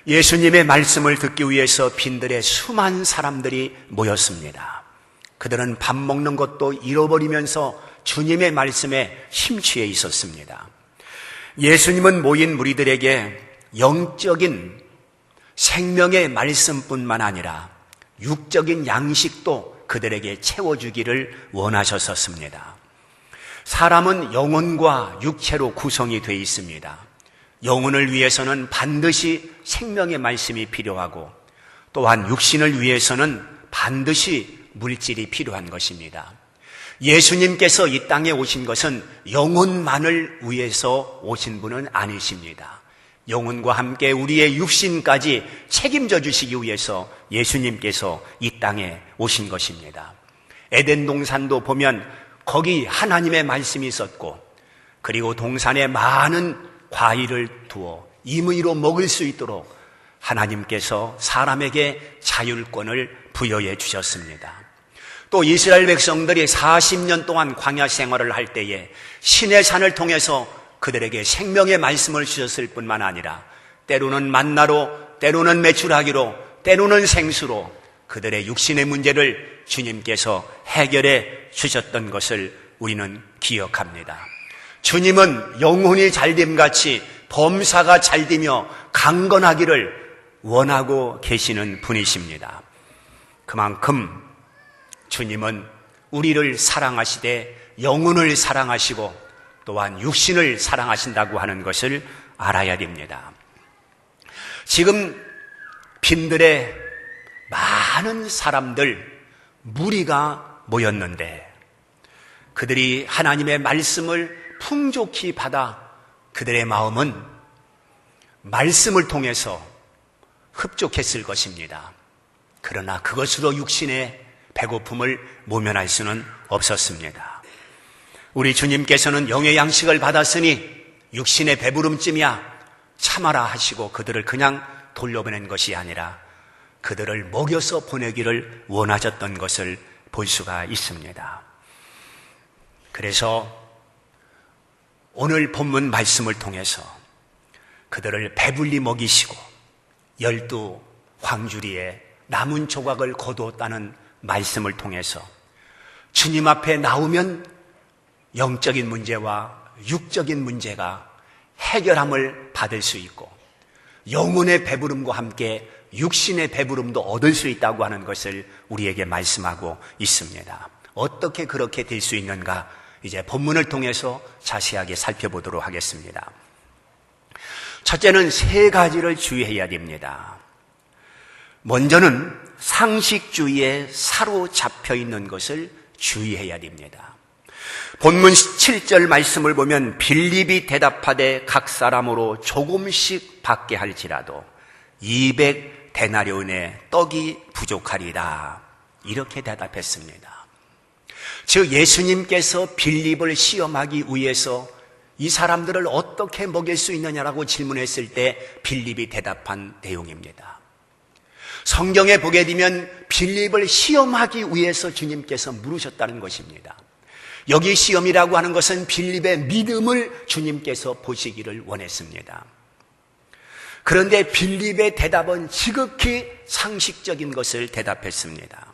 예수님의 말씀을 듣기 위해서 빈들에 수많은 사람들이 모였습니다. 그들은 밥 먹는 것도 잃어버리면서 주님의 말씀에 심취해 있었습니다. 예수님은 모인 무리들에게 영적인 생명의 말씀뿐만 아니라 육적인 양식도 그들에게 채워주기를 원하셨었습니다. 사람은 영혼과 육체로 구성이 되어 있습니다. 영혼을 위해서는 반드시 생명의 말씀이 필요하고 또한 육신을 위해서는 반드시 물질이 필요한 것입니다. 예수님께서 이 땅에 오신 것은 영혼만을 위해서 오신 분은 아니십니다. 영혼과 함께 우리의 육신까지 책임져 주시기 위해서 예수님께서 이 땅에 오신 것입니다. 에덴 동산도 보면 거기 하나님의 말씀이 있었고 그리고 동산에 많은 과일을 두어 임의로 먹을 수 있도록 하나님께서 사람에게 자율권을 부여해 주셨습니다. 또 이스라엘 백성들이 40년 동안 광야 생활을 할 때에 신의 산을 통해서 그들에게 생명의 말씀을 주셨을 뿐만 아니라 때로는 만나로, 때로는 메추라기로, 때로는 생수로 그들의 육신의 문제를 주님께서 해결해 주셨던 것을 우리는 기억합니다. 주님은 영혼이 잘됨같이 범사가 잘되며 강건하기를 원하고 계시는 분이십니다. 그만큼 주님은 우리를 사랑하시되 영혼을 사랑하시고 또한 육신을 사랑하신다고 하는 것을 알아야 됩니다. 지금 빈들에 많은 사람들, 무리가 모였는데 그들이 하나님의 말씀을 풍족히 받아 그들의 마음은 말씀을 통해서 흡족했을 것입니다. 그러나 그것으로 육신의 배고픔을 모면할 수는 없었습니다. 우리 주님께서는 영의 양식을 받았으니 육신의 배부름쯤이야 참아라 하시고 그들을 그냥 돌려보낸 것이 아니라 그들을 먹여서 보내기를 원하셨던 것을 볼 수가 있습니다. 그래서 오늘 본문 말씀을 통해서 그들을 배불리 먹이시고 12 광주리에 남은 조각을 거두었다는 말씀을 통해서 주님 앞에 나오면 영적인 문제와 육적인 문제가 해결함을 받을 수 있고 영혼의 배부름과 함께 육신의 배부름도 얻을 수 있다고 하는 것을 우리에게 말씀하고 있습니다. 어떻게 그렇게 될 수 있는가? 이제 본문을 통해서 자세하게 살펴보도록 하겠습니다. 첫째는 3가지를 주의해야 됩니다. 먼저는 상식주의에 사로잡혀 있는 것을 주의해야 됩니다. 본문 7절 말씀을 보면 빌립이 대답하되 각 사람으로 조금씩 받게 할지라도 200데나리온의 떡이 부족하리라 이렇게 대답했습니다. 즉 예수님께서 빌립을 시험하기 위해서 이 사람들을 어떻게 먹일 수 있느냐라고 질문했을 때 빌립이 대답한 내용입니다. 성경에 보게 되면 빌립을 시험하기 위해서 주님께서 물으셨다는 것입니다. 여기 시험이라고 하는 것은 빌립의 믿음을 주님께서 보시기를 원했습니다. 그런데 빌립의 대답은 지극히 상식적인 것을 대답했습니다.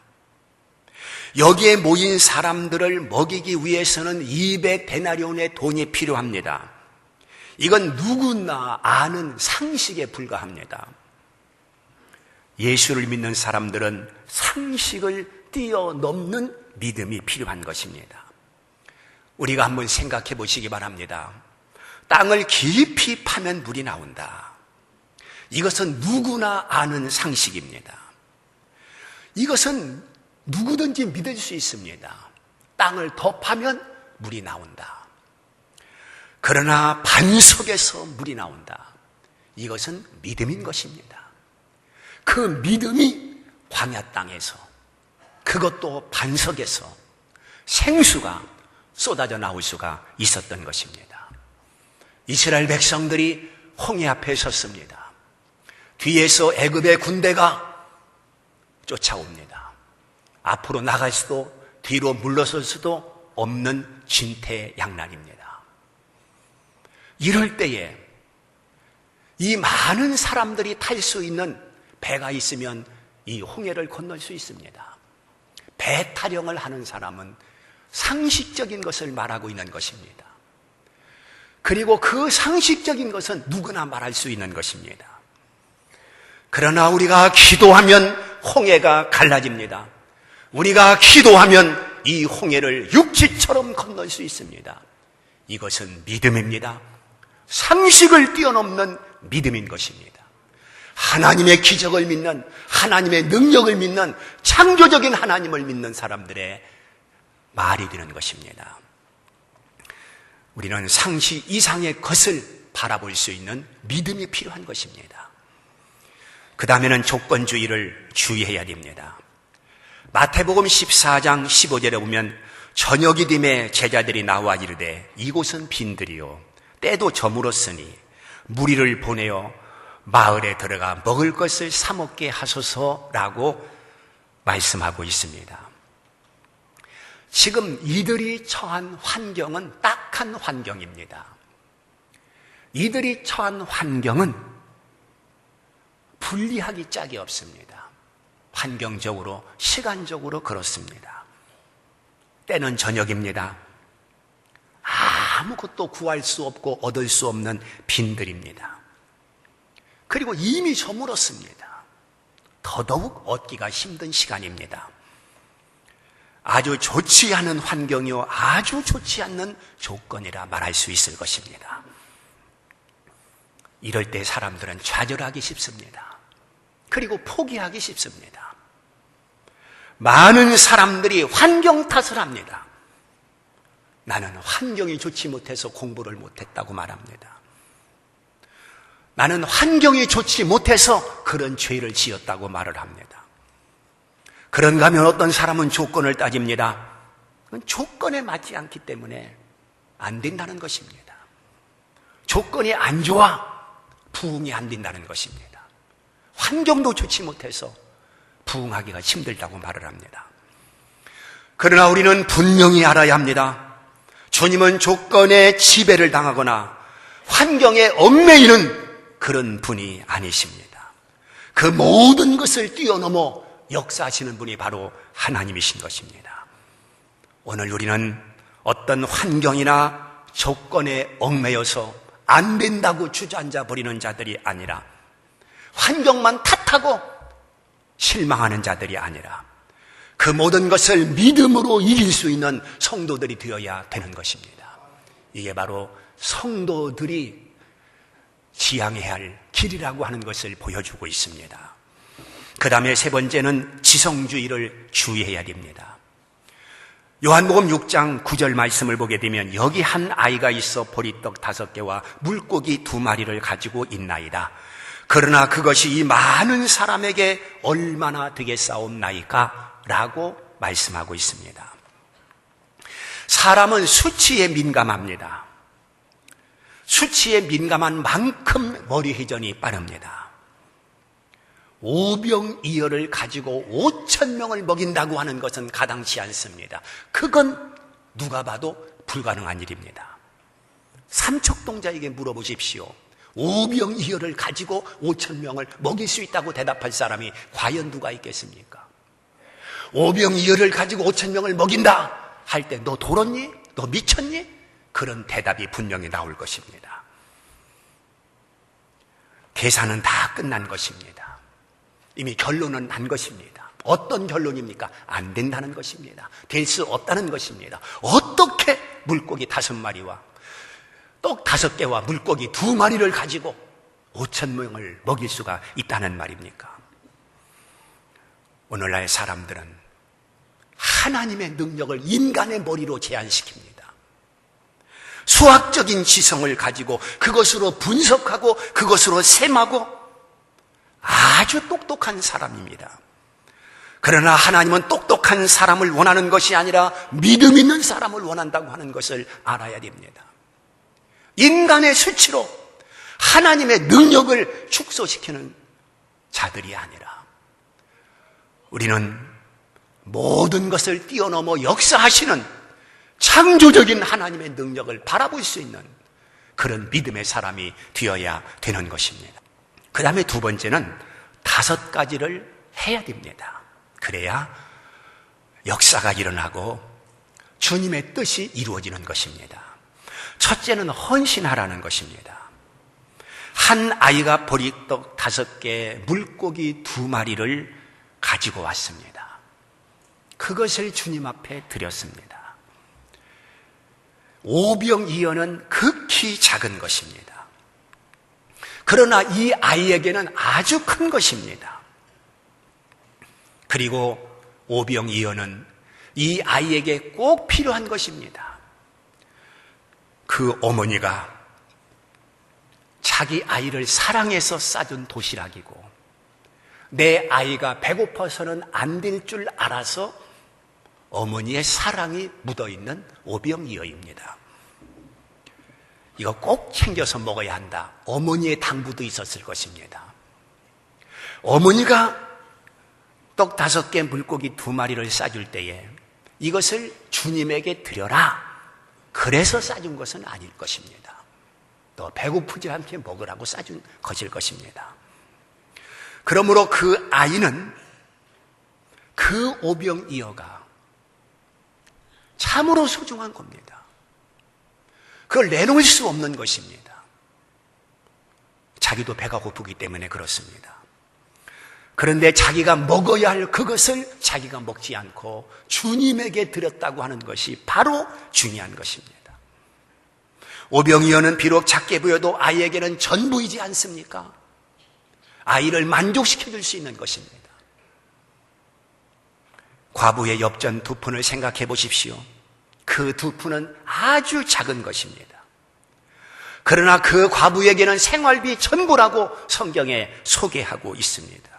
여기에 모인 사람들을 먹이기 위해서는 200데나리온의 돈이 필요합니다. 이건 누구나 아는 상식에 불과합니다. 예수를 믿는 사람들은 상식을 뛰어넘는 믿음이 필요한 것입니다. 우리가 한번 생각해 보시기 바랍니다. 땅을 깊이 파면 물이 나온다. 이것은 누구나 아는 상식입니다. 이것은 누구든지 믿을 수 있습니다. 땅을 더 파면 물이 나온다. 그러나 반석에서 물이 나온다. 이것은 믿음인 것입니다. 그 믿음이 광야 땅에서 그것도 반석에서 생수가 쏟아져 나올 수가 있었던 것입니다. 이스라엘 백성들이 홍해 앞에 섰습니다. 뒤에서 애굽의 군대가 쫓아옵니다. 앞으로 나갈 수도 뒤로 물러설 수도 없는 진퇴양난입니다. 이럴 때에 이 많은 사람들이 탈 수 있는 배가 있으면 이 홍해를 건널 수 있습니다. 배 타령을 하는 사람은 상식적인 것을 말하고 있는 것입니다. 그리고 그 상식적인 것은 누구나 말할 수 있는 것입니다. 그러나 우리가 기도하면 홍해가 갈라집니다. 우리가 기도하면 이 홍해를 육지처럼 건널 수 있습니다. 이것은 믿음입니다. 상식을 뛰어넘는 믿음인 것입니다. 하나님의 기적을 믿는, 하나님의 능력을 믿는, 창조적인 하나님을 믿는 사람들의 말이 되는 것입니다. 우리는 상식 이상의 것을 바라볼 수 있는 믿음이 필요한 것입니다. 그 다음에는 조건주의를 주의해야 됩니다. 마태복음 14장 15절에 보면 저녁이 됨에 제자들이 나와 이르되 이곳은 빈들이요 때도 저물었으니 무리를 보내어 마을에 들어가 먹을 것을 사 먹게 하소서라고 말씀하고 있습니다. 지금 이들이 처한 환경은 딱한 환경입니다. 이들이 처한 환경은 분리하기 짝이 없습니다. 환경적으로, 시간적으로 그렇습니다. 때는 저녁입니다. 아무것도 구할 수 없고 얻을 수 없는 빈들입니다. 그리고 이미 저물었습니다. 더더욱 얻기가 힘든 시간입니다. 아주 좋지 않은 환경이요, 아주 좋지 않는 조건이라 말할 수 있을 것입니다. 이럴 때 사람들은 좌절하기 쉽습니다. 그리고 포기하기 쉽습니다. 많은 사람들이 환경 탓을 합니다. 나는 환경이 좋지 못해서 공부를 못했다고 말합니다. 나는 환경이 좋지 못해서 그런 죄를 지었다고 말을 합니다. 그런가 하면 어떤 사람은 조건을 따집니다. 그건 조건에 맞지 않기 때문에 안 된다는 것입니다. 조건이 안 좋아 부흥이 안 된다는 것입니다. 환경도 좋지 못해서 부흥하기가 힘들다고 말을 합니다. 그러나 우리는 분명히 알아야 합니다. 주님은 조건에 지배를 당하거나 환경에 얽매이는 그런 분이 아니십니다. 그 모든 것을 뛰어넘어 역사하시는 분이 바로 하나님이신 것입니다. 오늘 우리는 어떤 환경이나 조건에 얽매여서 안 된다고 주저앉아 버리는 자들이 아니라, 환경만 탓하고 실망하는 자들이 아니라 그 모든 것을 믿음으로 이길 수 있는 성도들이 되어야 되는 것입니다. 이게 바로 성도들이 지향해야 할 길이라고 하는 것을 보여주고 있습니다. 그 다음에 세 번째는 지성주의를 주의해야 됩니다. 요한복음 6장 9절 말씀을 보게 되면 여기 한 아이가 있어 보리떡 5개와 물고기 2마리를 가지고 있나이다. 그러나 그것이 이 많은 사람에게 얼마나 되겠사옵나이까? 라고 말씀하고 있습니다. 사람은 수치에 민감합니다. 수치에 민감한 만큼 머리 회전이 빠릅니다. 오병이어를 가지고 5,000명을 먹인다고 하는 것은 가당치 않습니다. 그건 누가 봐도 불가능한 일입니다. 삼척동자에게 물어보십시오. 오병이어를 가지고 5,000명을 먹일 수 있다고 대답할 사람이 과연 누가 있겠습니까? 오병이어를 가지고 5,000명을 먹인다 할 때 너 돌았니? 너 미쳤니? 그런 대답이 분명히 나올 것입니다. 계산은 다 끝난 것입니다. 이미 결론은 난 것입니다. 어떤 결론입니까? 안 된다는 것입니다. 될 수 없다는 것입니다. 어떻게 물고기 5마리와 떡 5개와 물고기 2마리를 가지고 5,000명을 먹일 수가 있다는 말입니까? 오늘날 사람들은 하나님의 능력을 인간의 머리로 제한시킵니다. 수학적인 지성을 가지고 그것으로 분석하고 그것으로 셈하고 아주 똑똑한 사람입니다. 그러나 하나님은 똑똑한 사람을 원하는 것이 아니라 믿음 있는 사람을 원한다고 하는 것을 알아야 됩니다. 인간의 수치로 하나님의 능력을 축소시키는 자들이 아니라 우리는 모든 것을 뛰어넘어 역사하시는 창조적인 하나님의 능력을 바라볼 수 있는 그런 믿음의 사람이 되어야 되는 것입니다. 그 다음에 두 번째는 5가지를 해야 됩니다. 그래야 역사가 일어나고 주님의 뜻이 이루어지는 것입니다. 첫째는 헌신하라는 것입니다. 한 아이가 보리떡 5개, 물고기 2마리를 가지고 왔습니다. 그것을 주님 앞에 드렸습니다. 오병이어는 극히 작은 것입니다. 그러나 이 아이에게는 아주 큰 것입니다. 그리고 오병이어는 이 아이에게 꼭 필요한 것입니다. 그 어머니가 자기 아이를 사랑해서 싸준 도시락이고 내 아이가 배고파서는 안 될 줄 알아서 어머니의 사랑이 묻어있는 오병이어입니다. 이거 꼭 챙겨서 먹어야 한다. 어머니의 당부도 있었을 것입니다. 어머니가 떡 5개, 물고기 2마리를 싸줄 때에 이것을 주님에게 드려라. 그래서 싸준 것은 아닐 것입니다. 너 배고프지 않게 먹으라고 싸준 것일 것입니다. 그러므로 그 아이는 그 오병이어가 참으로 소중한 겁니다. 그걸 내놓을 수 없는 것입니다. 자기도 배가 고프기 때문에 그렇습니다. 그런데 자기가 먹어야 할 그것을 자기가 먹지 않고 주님에게 드렸다고 하는 것이 바로 중요한 것입니다. 오병이어는 비록 작게 보여도 아이에게는 전부이지 않습니까? 아이를 만족시켜줄 수 있는 것입니다. 과부의 엽전 2푼을 생각해 보십시오. 그 2푼은 아주 작은 것입니다. 그러나 그 과부에게는 생활비 전부라고 성경에 소개하고 있습니다.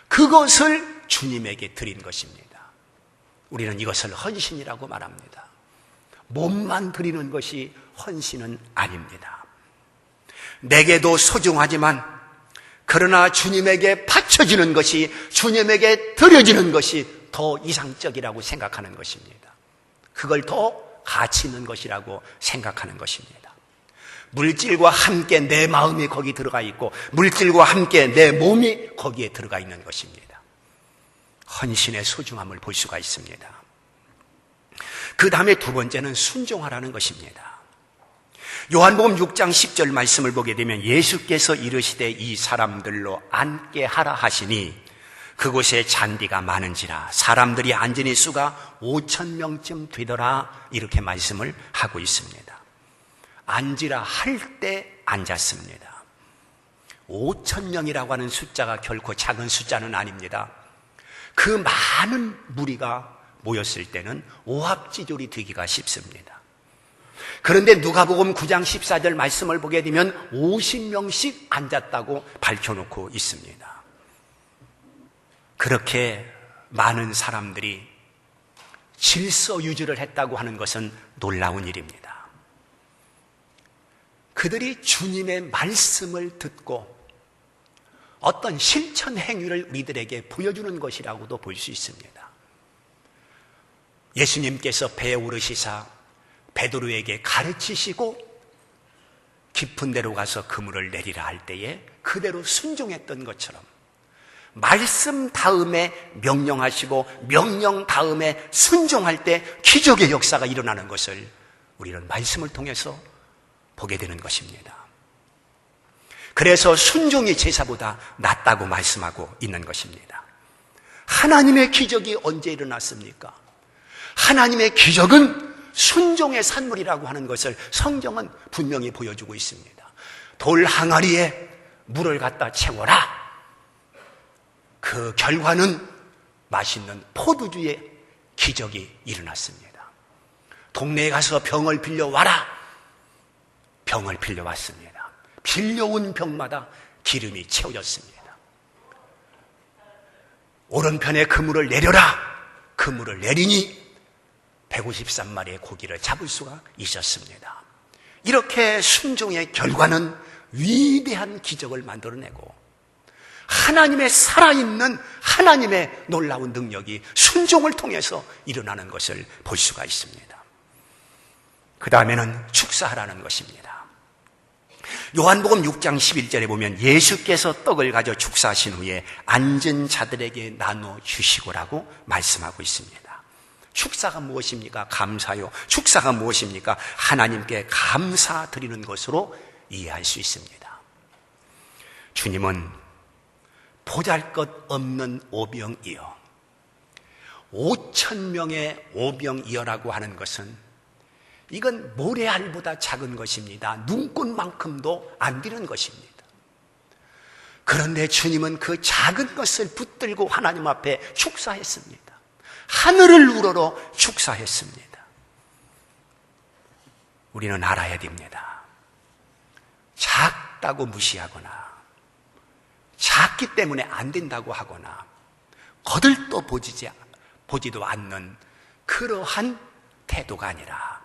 그것을 주님에게 드린 것입니다. 우리는 이것을 헌신이라고 말합니다. 몸만 드리는 것이 헌신은 아닙니다. 내게도 소중하지만 그러나 주님에게 바쳐지는 것이, 주님에게 드려지는 것이 더 이상적이라고 생각하는 것입니다. 그걸 더 가치 있는 것이라고 생각하는 것입니다. 물질과 함께 내 마음이 거기 들어가 있고 물질과 함께 내 몸이 거기에 들어가 있는 것입니다. 헌신의 소중함을 볼 수가 있습니다. 그 다음에 두 번째는 순종하라는 것입니다. 요한복음 6장 10절 말씀을 보게 되면 예수께서 이르시되 이 사람들로 앉게 하라 하시니 그곳에 잔디가 많은지라 사람들이 앉으니 수가 5,000명쯤 되더라, 이렇게 말씀을 하고 있습니다. 앉으라 할 때 앉았습니다. 5,000명이라고 하는 숫자가 결코 작은 숫자는 아닙니다. 그 많은 무리가 모였을 때는 오합지졸이 되기가 쉽습니다. 그런데 누가복음 9장 14절 말씀을 보게 되면 50명씩 앉았다고 밝혀놓고 있습니다. 그렇게 많은 사람들이 질서 유지를 했다고 하는 것은 놀라운 일입니다. 그들이 주님의 말씀을 듣고 어떤 실천 행위를 우리들에게 보여주는 것이라고도 볼 수 있습니다. 예수님께서 배에 오르시사 베드로에게 가르치시고 깊은 데로 가서 그물을 내리라 할 때에 그대로 순종했던 것처럼 말씀 다음에 명령하시고 명령 다음에 순종할 때 기적의 역사가 일어나는 것을 우리는 말씀을 통해서 보게 되는 것입니다. 그래서 순종이 제사보다 낫다고 말씀하고 있는 것입니다. 하나님의 기적이 언제 일어났습니까? 하나님의 기적은 순종의 산물이라고 하는 것을 성경은 분명히 보여주고 있습니다. 돌 항아리에 물을 갖다 채워라. 그 결과는 맛있는 포도주의 기적이 일어났습니다. 동네에 가서 병을 빌려와라. 병을 빌려왔습니다. 빌려온 병마다 기름이 채워졌습니다. 오른편에 그물을 내려라. 그물을 내리니 153마리의 고기를 잡을 수가 있었습니다. 이렇게 순종의 결과는 위대한 기적을 만들어내고 하나님의 살아있는 하나님의 놀라운 능력이 순종을 통해서 일어나는 것을 볼 수가 있습니다. 그 다음에는 축사하라는 것입니다. 요한복음 6장 11절에 보면 예수께서 떡을 가져 축사하신 후에 앉은 자들에게 나눠 주시고라고 말씀하고 있습니다. 축사가 무엇입니까? 감사요. 축사가 무엇입니까? 하나님께 감사드리는 것으로 이해할 수 있습니다. 주님은 보잘것없는 오병이어 5,000명의 오병이어라고 하는 것은 이건 모래알보다 작은 것입니다. 눈꽃만큼도 안 되는 것입니다. 그런데 주님은 그 작은 것을 붙들고 하나님 앞에 축사했습니다. 하늘을 우러러 축사했습니다. 우리는 알아야 됩니다. 작다고 무시하거나 작기 때문에 안 된다고 하거나 거들떠 보지도 않는 그러한 태도가 아니라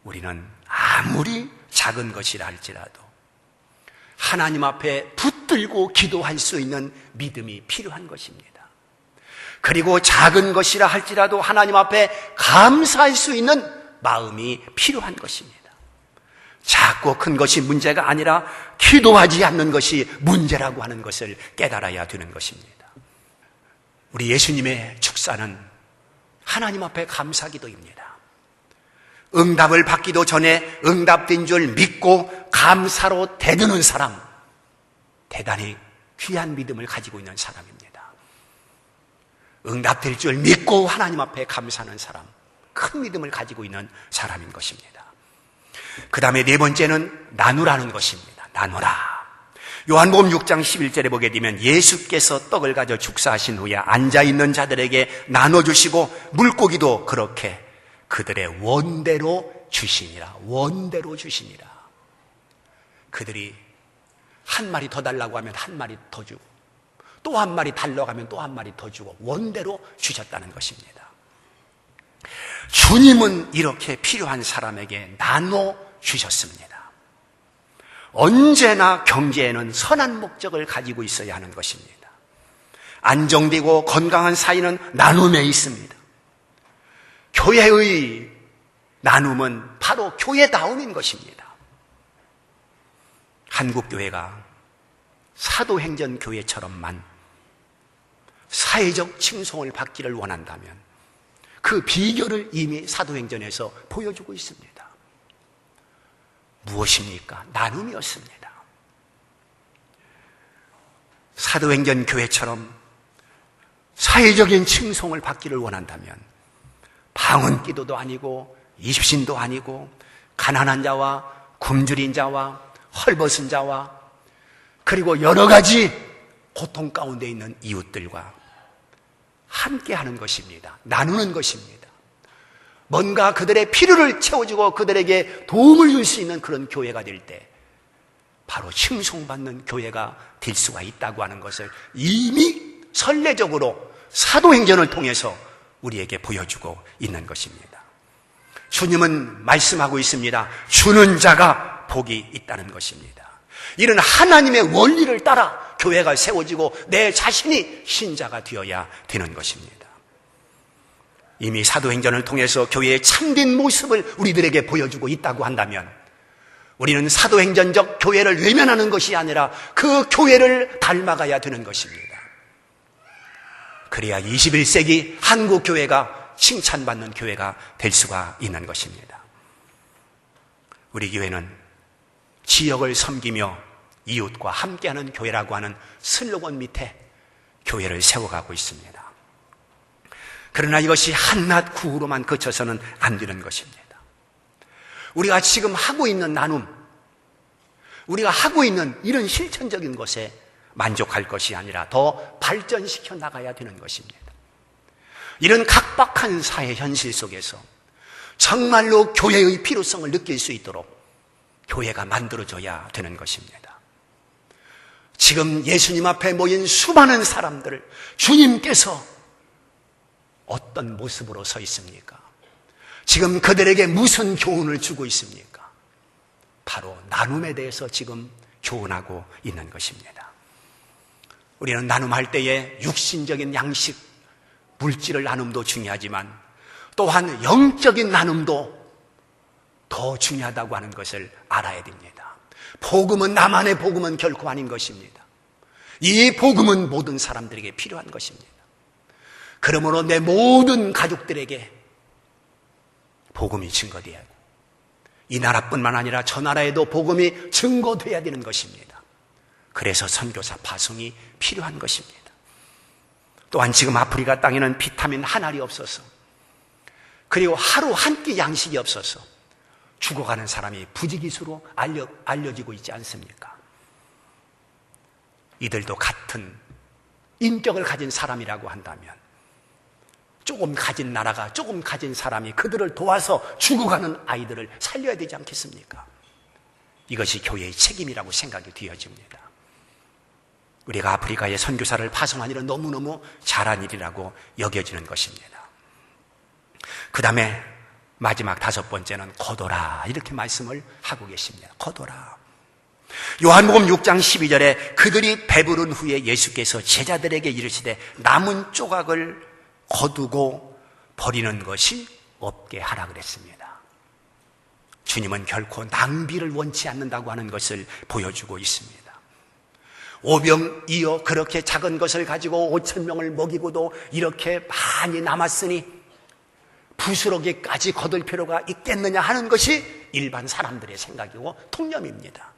우리는 아무리 작은 것이라 할지라도 하나님 앞에 붙들고 기도할 수 있는 믿음이 필요한 것입니다. 그리고 작은 것이라 할지라도 하나님 앞에 감사할 수 있는 마음이 필요한 것입니다. 작고 큰 것이 문제가 아니라 기도하지 않는 것이 문제라고 하는 것을 깨달아야 되는 것입니다. 우리 예수님의 축사는 하나님 앞에 감사기도입니다. 응답을 받기도 전에 응답된 줄 믿고 감사로 대드는 사람, 대단히 귀한 믿음을 가지고 있는 사람입니다. 응답될 줄 믿고 하나님 앞에 감사하는 사람, 큰 믿음을 가지고 있는 사람인 것입니다. 그 다음에 네 번째는 나누라는 것입니다. 나누라. 요한복음 6장 11절에 보게 되면 예수께서 떡을 가져 축사하신 후에 앉아있는 자들에게 나눠주시고 물고기도 그렇게 그들의 원대로 주시니라. 원대로 주시니라. 그들이 한 마리 더 달라고 하면 한 마리 더 주고 또 한 마리 달라고 하면 또 한 마리 더 주고 원대로 주셨다는 것입니다. 주님은 이렇게 필요한 사람에게 나눠 주셨습니다. 언제나 경제에는 선한 목적을 가지고 있어야 하는 것입니다. 안정되고 건강한 사이는 나눔에 있습니다. 교회의 나눔은 바로 교회다움인 것입니다. 한국교회가 사도행전 교회처럼만 사회적 칭송을 받기를 원한다면 그 비결을 이미 사도행전에서 보여주고 있습니다. 무엇입니까? 나눔이었습니다. 사도행전 교회처럼 사회적인 칭송을 받기를 원한다면 방언 기도도 아니고 입신도 아니고 가난한 자와 굶주린 자와 헐벗은 자와 그리고 여러 가지 고통 가운데 있는 이웃들과 함께 하는 것입니다. 나누는 것입니다. 뭔가 그들의 필요를 채워주고 그들에게 도움을 줄 수 있는 그런 교회가 될 때 바로 칭송받는 교회가 될 수가 있다고 하는 것을 이미 선례적으로 사도행전을 통해서 우리에게 보여주고 있는 것입니다. 주님은 말씀하고 있습니다. 주는 자가 복이 있다는 것입니다. 이런 하나님의 원리를 따라 교회가 세워지고 내 자신이 신자가 되어야 되는 것입니다. 이미 사도행전을 통해서 교회의 참된 모습을 우리들에게 보여주고 있다고 한다면 우리는 사도행전적 교회를 외면하는 것이 아니라 그 교회를 닮아가야 되는 것입니다. 그래야 21세기 한국 교회가 칭찬받는 교회가 될 수가 있는 것입니다. 우리 교회는 지역을 섬기며 이웃과 함께하는 교회라고 하는 슬로건 밑에 교회를 세워가고 있습니다. 그러나 이것이 한낱 구호로만 그쳐서는 안 되는 것입니다. 우리가 지금 하고 있는 나눔, 우리가 하고 있는 이런 실천적인 것에 만족할 것이 아니라 더 발전시켜 나가야 되는 것입니다. 이런 각박한 사회 현실 속에서 정말로 교회의 필요성을 느낄 수 있도록 교회가 만들어져야 되는 것입니다. 지금 예수님 앞에 모인 수많은 사람들을 주님께서 어떤 모습으로 서 있습니까? 지금 그들에게 무슨 교훈을 주고 있습니까? 바로 나눔에 대해서 지금 교훈하고 있는 것입니다. 우리는 나눔할 때에 육신적인 양식, 물질을 나눔도 중요하지만 또한 영적인 나눔도 더 중요하다고 하는 것을 알아야 됩니다. 복음은 나만의 복음은 결코 아닌 것입니다. 이 복음은 모든 사람들에게 필요한 것입니다. 그러므로 내 모든 가족들에게 복음이 증거되어야 하고, 이 나라뿐만 아니라 저 나라에도 복음이 증거되어야 되는 것입니다. 그래서 선교사 파송이 필요한 것입니다. 또한 지금 아프리카 땅에는 비타민 한 알이 없어서, 그리고 하루 한 끼 양식이 없어서 죽어가는 사람이 부지기수로 알려지고 있지 않습니까? 이들도 같은 인격을 가진 사람이라고 한다면 조금 가진 나라가, 조금 가진 사람이 그들을 도와서 죽어가는 아이들을 살려야 되지 않겠습니까? 이것이 교회의 책임이라고 생각이 되어집니다. 우리가 아프리카에 선교사를 파송한 일은 너무너무 잘한 일이라고 여겨지는 것입니다. 그 다음에 마지막 5번째는 거둬라, 이렇게 말씀을 하고 계십니다. 거둬라. 요한복음 6장 12절에 그들이 배부른 후에 예수께서 제자들에게 이르시되 남은 조각을 거두고 버리는 것이 없게 하라 그랬습니다. 주님은 결코 낭비를 원치 않는다고 하는 것을 보여주고 있습니다. 오병이어 그렇게 작은 것을 가지고 5,000명을 먹이고도 이렇게 많이 남았으니 부스러기까지 거둘 필요가 있겠느냐 하는 것이 일반 사람들의 생각이고 통념입니다.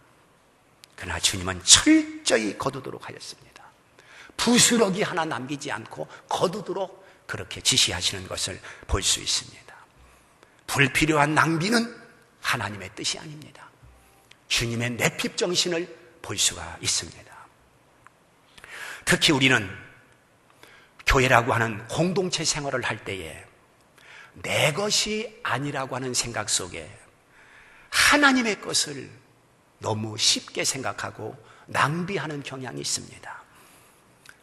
그러나 주님은 철저히 거두도록 하였습니다. 부스러기 하나 남기지 않고 거두도록 그렇게 지시하시는 것을 볼 수 있습니다. 불필요한 낭비는 하나님의 뜻이 아닙니다. 주님의 내핍 정신을 볼 수가 있습니다. 특히 우리는 교회라고 하는 공동체 생활을 할 때에 내 것이 아니라고 하는 생각 속에 하나님의 것을 너무 쉽게 생각하고 낭비하는 경향이 있습니다.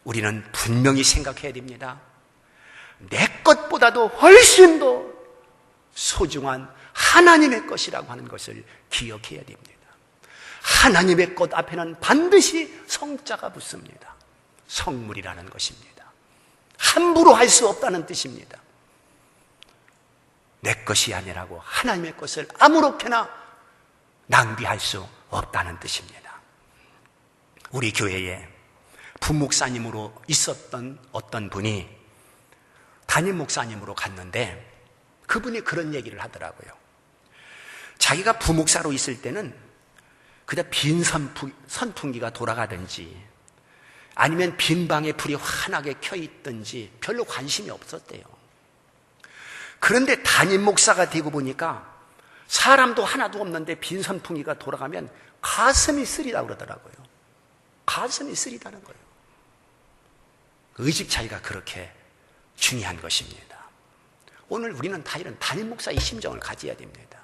우리는 분명히 생각해야 됩니다. 내 것보다도 훨씬 더 소중한 하나님의 것이라고 하는 것을 기억해야 됩니다. 하나님의 것 앞에는 반드시 성자가 붙습니다. 성물이라는 것입니다. 함부로 할 수 없다는 뜻입니다. 내 것이 아니라고 하나님의 것을 아무렇게나 낭비할 수 없다는 뜻입니다. 우리 교회에 부목사님으로 있었던 어떤 분이 담임 목사님으로 갔는데 그분이 그런 얘기를 하더라고요. 자기가 부목사로 있을 때는 그냥 빈 선풍기가 돌아가든지 아니면 빈 방에 불이 환하게 켜 있든지 별로 관심이 없었대요. 그런데 담임 목사가 되고 보니까 사람도 하나도 없는데 빈 선풍기가 돌아가면 가슴이 쓰리다고 그러더라고요. 가슴이 쓰리다는 거예요. 의식 차이가 그렇게 중요한 것입니다. 오늘 우리는 다 이런 담임 목사의 심정을 가져야 됩니다.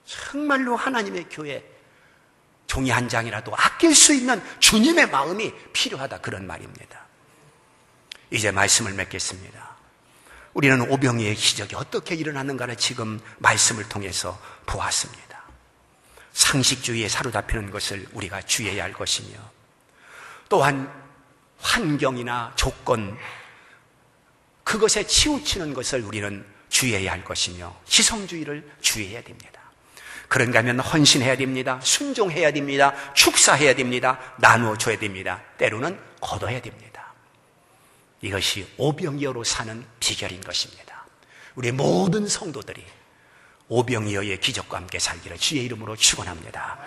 정말로 하나님의 교회 종이 한 장이라도 아낄 수 있는 주님의 마음이 필요하다, 그런 말입니다. 이제 말씀을 맺겠습니다. 우리는 오병이의 기적이 어떻게 일어나는가를 지금 말씀을 통해서 보았습니다. 상식주의에 사로잡히는 것을 우리가 주의해야 할 것이며, 또한 환경이나 조건, 그것에 치우치는 것을 우리는 주의해야 할 것이며, 지성주의를 주의해야 됩니다. 그런가 하면 헌신해야 됩니다. 순종해야 됩니다. 축사해야 됩니다. 나누어줘야 됩니다. 때로는 거둬야 됩니다. 이것이 오병이어로 사는 비결인 것입니다. 우리 모든 성도들이 오병이어의 기적과 함께 살기를 주의 이름으로 축원합니다.